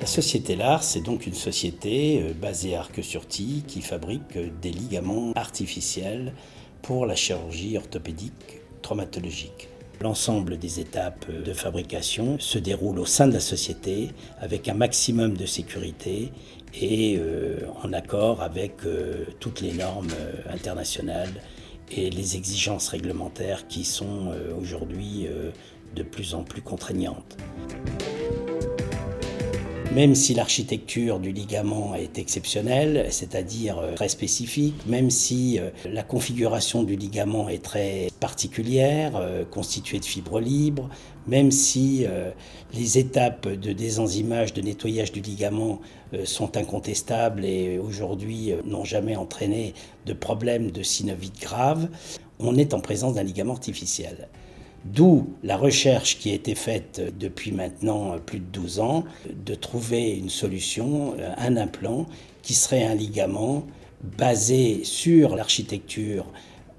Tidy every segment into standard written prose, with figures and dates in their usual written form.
société Lars, c'est donc une société basée à Arques-sur-Tille qui fabrique des ligaments artificiels pour la chirurgie orthopédique traumatologique. L'ensemble des étapes de fabrication se déroulent au sein de la société avec un maximum de sécurité et en accord avec toutes les normes internationales et les exigences réglementaires qui sont aujourd'hui de plus en plus contraignantes. Même si l'architecture du ligament est exceptionnelle, c'est-à-dire très spécifique, même si la configuration du ligament est très particulière, constituée de fibres libres, même si les étapes de désenzymage, de nettoyage du ligament sont incontestables et aujourd'hui n'ont jamais entraîné de problème de synovite grave, on est en présence d'un ligament artificiel. D'où la recherche qui a été faite depuis maintenant plus de 12 ans, de trouver une solution, un implant, qui serait un ligament basé sur l'architecture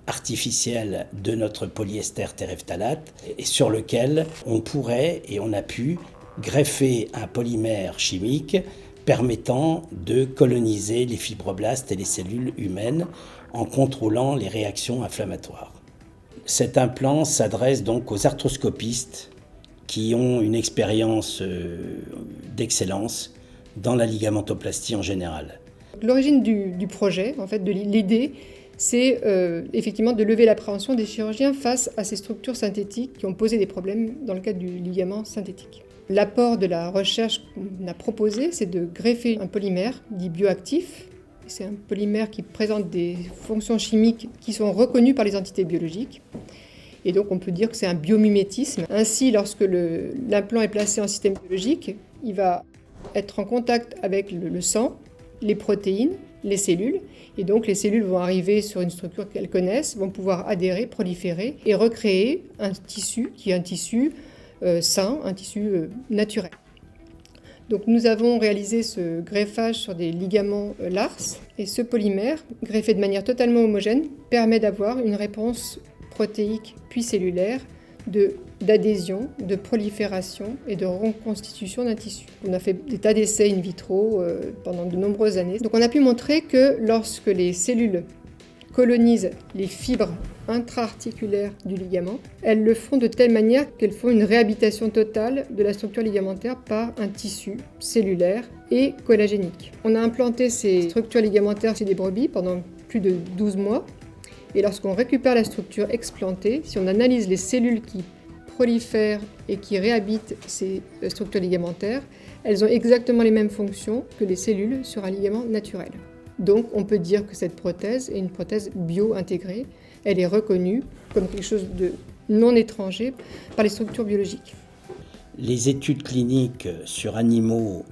artificielle de notre polyester terephthalate et sur lequel on pourrait et on a pu greffer un polymère chimique permettant de coloniser les fibroblastes et les cellules humaines en contrôlant les réactions inflammatoires. Cet implant s'adresse donc aux arthroscopistes qui ont une expérience d'excellence dans la ligamentoplastie en général. L'origine du projet, en fait, de l'idée, c'est effectivement de lever l'appréhension des chirurgiens face à ces structures synthétiques qui ont posé des problèmes dans le cadre du ligament synthétique. L'apport de la recherche qu'on a proposé, c'est de greffer un polymère dit bioactif. C'est un polymère qui présente des fonctions chimiques qui sont reconnues par les entités biologiques. Et donc on peut dire que c'est un biomimétisme. Ainsi, lorsque l'implant est placé en système biologique, il va être en contact avec le sang, les protéines, les cellules. Et donc les cellules vont arriver sur une structure qu'elles connaissent, vont pouvoir adhérer, proliférer et recréer un tissu qui est un tissu sain, un tissu naturel. Donc nous avons réalisé ce greffage sur des ligaments Lars et ce polymère, greffé de manière totalement homogène, permet d'avoir une réponse protéique puis cellulaire d'adhésion, de prolifération et de reconstitution d'un tissu. On a fait des tas d'essais in vitro pendant de nombreuses années. Donc on a pu montrer que lorsque les cellules colonisent les fibres intra-articulaires du ligament, elles le font de telle manière qu'elles font une réhabilitation totale de la structure ligamentaire par un tissu cellulaire et collagénique. On a implanté ces structures ligamentaires chez des brebis pendant plus de 12 mois. Et lorsqu'on récupère la structure explantée, si on analyse les cellules qui prolifèrent et qui réhabitent ces structures ligamentaires, elles ont exactement les mêmes fonctions que les cellules sur un ligament naturel. Donc on peut dire que cette prothèse est une prothèse bio-intégrée. Elle est reconnue comme quelque chose de non étranger par les structures biologiques. Les études cliniques sur animaux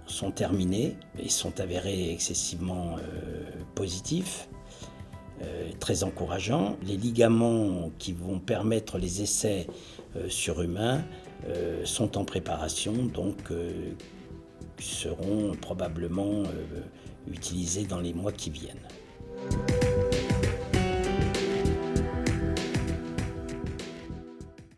sont terminées et sont avérées excessivement positifs, très encourageants. Les ligaments qui vont permettre les essais sur humains sont en préparation, donc seront probablement utilisés dans les mois qui viennent.